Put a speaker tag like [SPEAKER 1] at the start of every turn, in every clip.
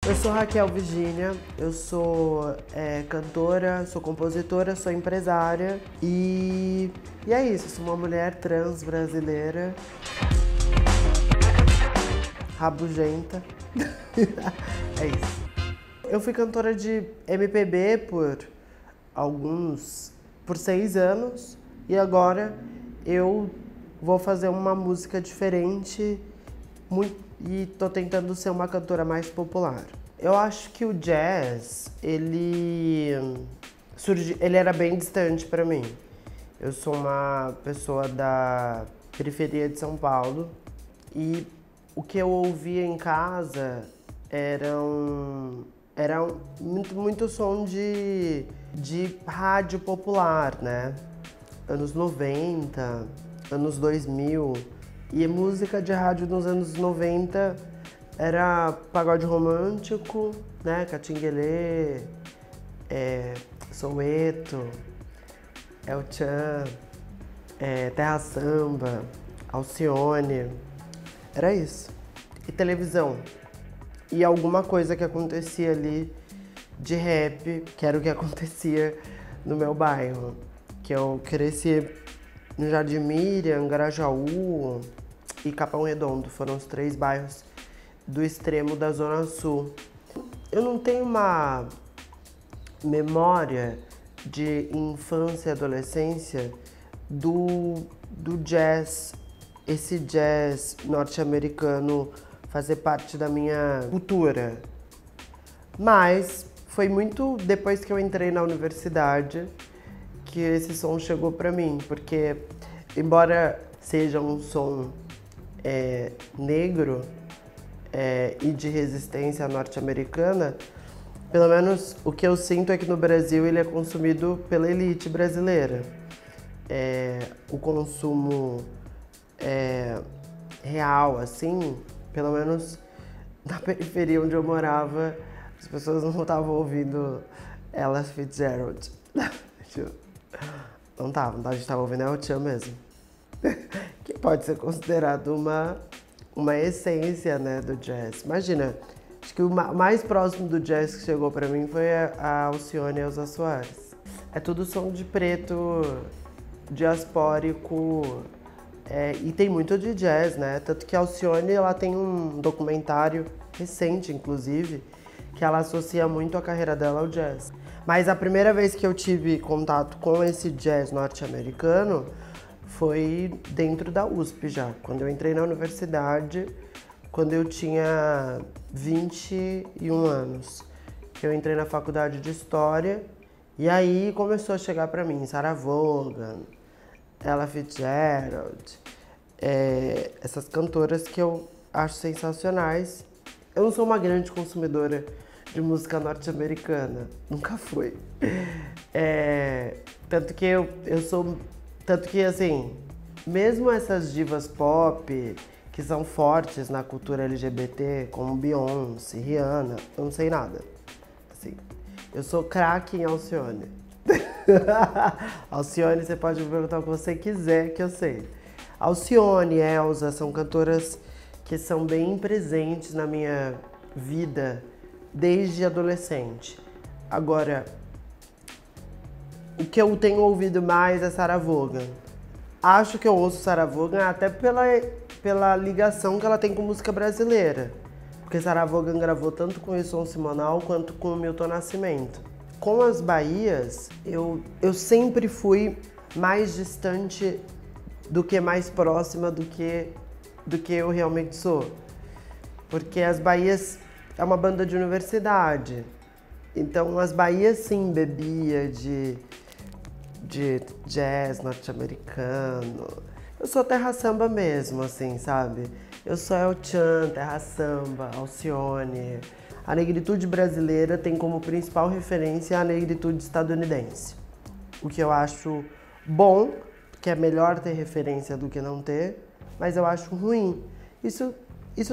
[SPEAKER 1] Eu sou Raquel Virgínia, eu sou cantora, sou compositora, sou empresária e é isso, sou uma mulher trans brasileira, rabugenta, é isso. Eu fui cantora de MPB por 6 anos e agora eu vou fazer uma música diferente e tô tentando ser uma cantora mais popular. Eu acho que o jazz, ele era bem distante para mim. Eu sou uma pessoa da periferia de São Paulo e o que eu ouvia em casa era muito som de rádio popular, né? Anos 90, anos 2000. E música de rádio nos anos 90 era pagode romântico, né? Catinguelê, Soweto, El Chan, Terra Samba, Alcione. Era isso. E televisão. E alguma coisa que acontecia ali de rap, que era o que acontecia no meu bairro. Que eu cresci no Jardim Miriam, Grajaú e Capão Redondo. Foram os 3 bairros do extremo da Zona Sul. Eu não tenho uma memória de infância e adolescência do jazz, esse jazz norte-americano fazer parte da minha cultura. Mas foi muito depois que eu entrei na universidade que esse som chegou pra mim, porque embora seja um som negro e de resistência norte-americana, pelo menos o que eu sinto é que no Brasil ele é consumido pela elite brasileira. O consumo real, assim, pelo menos na periferia onde eu morava, as pessoas não estavam ouvindo Ella Fitzgerald. Não tava, a gente tava ouvindo El Chan mesmo. Que pode ser considerado uma essência, né, do jazz. Imagina, acho que o mais próximo do jazz que chegou pra mim foi a Alcione e Elza Soares. É tudo som de preto, diaspórico, e tem muito de jazz, né? Tanto que a Alcione, ela tem um documentário recente, inclusive, que ela associa muito a carreira dela ao jazz. Mas a primeira vez que eu tive contato com esse jazz norte-americano foi dentro da USP já, quando eu entrei na universidade, quando eu tinha 21 anos. Eu entrei na faculdade de História e aí começou a chegar pra mim Sarah Vaughan, Ella Fitzgerald, essas cantoras que eu acho sensacionais. Eu não sou uma grande consumidora de música norte-americana, nunca fui. Tanto que assim, mesmo essas divas pop que são fortes na cultura LGBT, como Beyoncé, Rihanna, eu não sei nada. Assim, eu sou craque em Alcione. Alcione, você pode me perguntar o que você quiser que eu sei. Alcione, Elza são cantoras que são bem presentes na minha vida desde adolescente. Agora, o que eu tenho ouvido mais é Sarah Vaughan. Acho que eu ouço Sarah Vaughan até pela ligação que ela tem com música brasileira. Porque Sarah Vaughan gravou tanto com Wilson Simonal quanto com Milton Nascimento. Com as Bahias, eu sempre fui mais distante do que mais próxima do que eu realmente sou. Porque as Bahias é uma banda de universidade. Então as Bahias sim bebia de jazz norte-americano. Eu sou terra samba mesmo, assim, sabe? Eu sou El Chan, terra samba, Alcione. A negritude brasileira tem como principal referência a negritude estadunidense. O que eu acho bom, porque é melhor ter referência do que não ter, mas eu acho ruim. Isso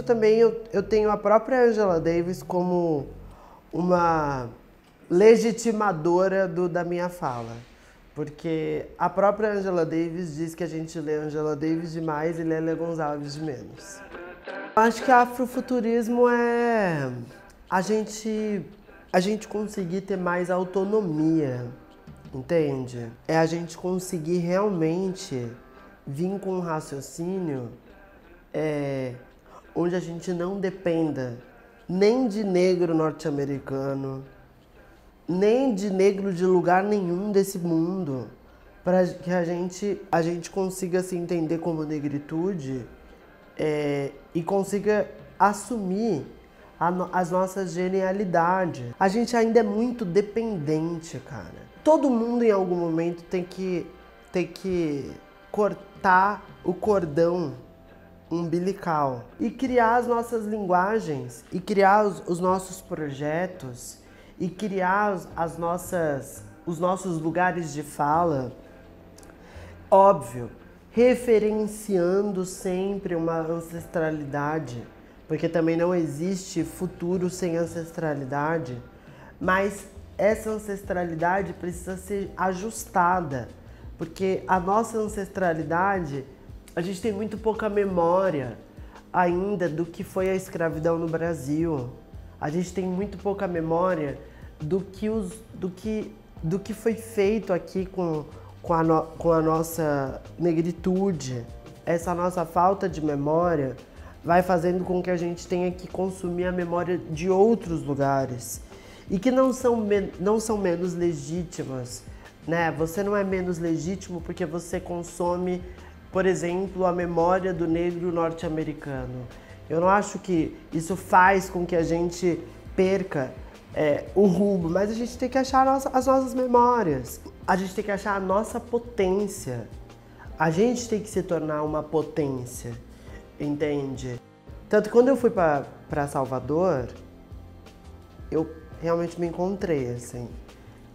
[SPEAKER 1] também eu tenho a própria Angela Davis como uma legitimadora da minha fala. Porque a própria Angela Davis diz que a gente lê Angela Davis demais e lê Lê Gonçalves de menos. Eu acho que afrofuturismo a gente, a gente conseguir ter mais autonomia, entende? É a gente conseguir realmente vir com um raciocínio onde a gente não dependa nem de negro norte-americano, nem de negro de lugar nenhum desse mundo, para que a gente consiga se entender como negritude e consiga assumir as nossas genialidades. A gente ainda é muito dependente, cara. Todo mundo em algum momento tem que cortar o cordão umbilical e criar as nossas linguagens e criar os nossos projetos e criar os nossos lugares de fala, óbvio, referenciando sempre uma ancestralidade, porque também não existe futuro sem ancestralidade, mas essa ancestralidade precisa ser ajustada, porque a nossa ancestralidade, a gente tem muito pouca memória ainda do que foi a escravidão no Brasil. A gente tem muito pouca memória do que foi feito aqui com a nossa negritude. Essa nossa falta de memória vai fazendo com que a gente tenha que consumir a memória de outros lugares e que não são menos legítimas, né? Você não é menos legítimo porque você consome, por exemplo, a memória do negro norte-americano. Eu não acho que isso faz com que a gente perca o rumo, mas a gente tem que achar as nossas memórias. A gente tem que achar a nossa potência. A gente tem que se tornar uma potência, entende? Tanto que quando eu fui para Salvador, eu realmente me encontrei, assim.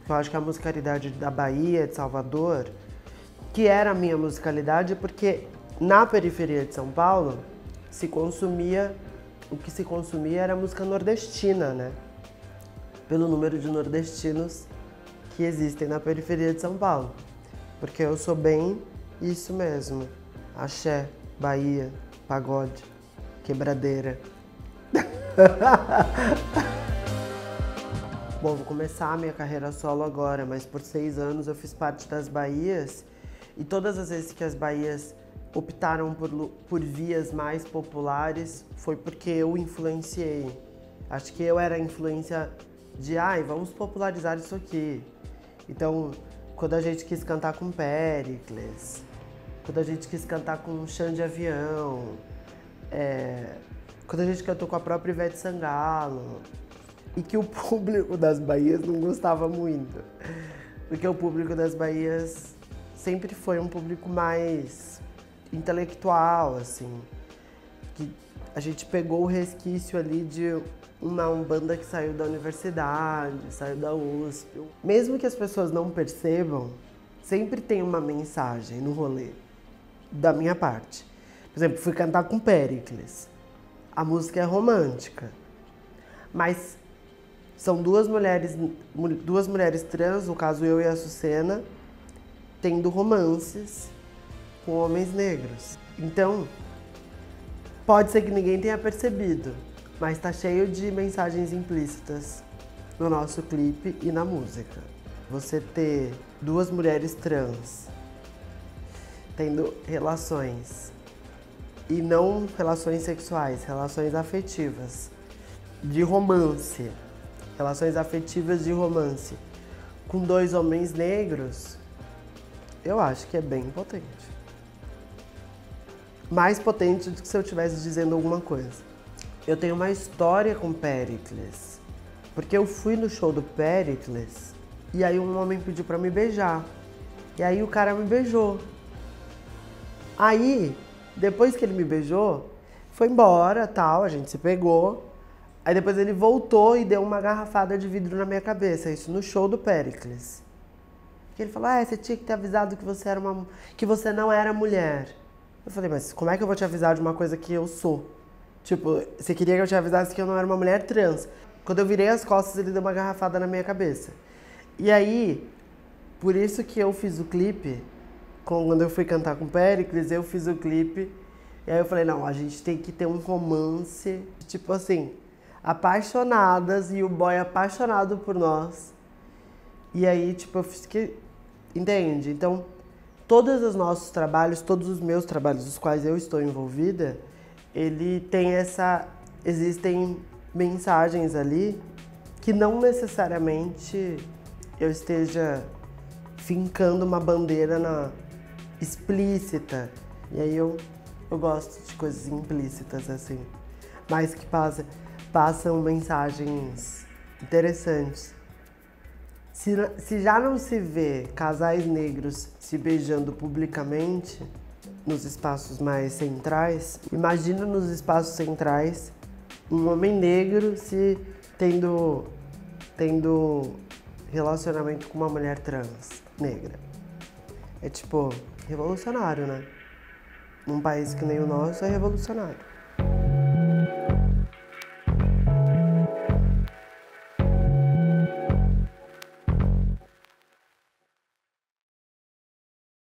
[SPEAKER 1] Eu acho que a musicalidade da Bahia, de Salvador, que era a minha musicalidade, porque na periferia de São Paulo o que se consumia era música nordestina, né? Pelo número de nordestinos que existem na periferia de São Paulo. Porque eu sou bem isso mesmo. Axé, Bahia, pagode, quebradeira. Bom, vou começar a minha carreira solo agora, mas por 6 anos eu fiz parte das Bahias e todas as vezes que as Bahias optaram por vias mais populares foi porque eu influenciei. Acho que eu era a influência de, vamos popularizar isso aqui. Então, quando a gente quis cantar com Péricles, quando a gente quis cantar com Xande de Avião, quando a gente cantou com a própria Ivete Sangalo, e que o público das Bahias não gostava muito, porque o público das Bahias sempre foi um público mais intelectual, assim, que a gente pegou o resquício ali de uma Umbanda que saiu da universidade, saiu da USP. Mesmo que as pessoas não percebam, sempre tem uma mensagem no rolê, da minha parte. Por exemplo, fui cantar com Péricles. A música é romântica, mas são duas mulheres trans, no caso eu e a Sucena, tendo romances com homens negros. Então, pode ser que ninguém tenha percebido, mas tá cheio de mensagens implícitas no nosso clipe e na música. Você ter duas mulheres trans tendo relações, e não relações sexuais, relações afetivas, de romance, relações afetivas de romance, com 2 homens negros, eu acho que é bem potente. Mais potente do que se eu estivesse dizendo alguma coisa. Eu tenho uma história com Péricles, porque eu fui no show do Péricles e aí um homem pediu pra me beijar. E aí o cara me beijou. Aí, depois que ele me beijou, foi embora, tal, a gente se pegou. Aí depois ele voltou e deu uma garrafada de vidro na minha cabeça, isso no show do Péricles. Ele falou, você tinha que ter avisado que você não era mulher. Eu falei, mas como é que eu vou te avisar de uma coisa que eu sou? Tipo, você queria que eu te avisasse que eu não era uma mulher trans. Quando eu virei as costas, ele deu uma garrafada na minha cabeça. E aí, por isso que eu fiz o clipe, quando eu fui cantar com Péricles, eu fiz o clipe. E aí eu falei, não, a gente tem que ter um romance, tipo assim, apaixonadas e o boy apaixonado por nós. E aí, tipo, eu fiquei... Entende? Então, todos os nossos trabalhos, todos os meus trabalhos, os quais eu estou envolvida, ele tem essa... Existem mensagens ali que não necessariamente eu esteja fincando uma bandeira explícita. E aí eu gosto de coisas implícitas, assim. Mas que passam mensagens interessantes. Se já não se vê casais negros se beijando publicamente nos espaços mais centrais, imagina nos espaços centrais um homem negro se tendo relacionamento com uma mulher trans negra. É tipo, revolucionário, né? Num país que nem o nosso é revolucionário.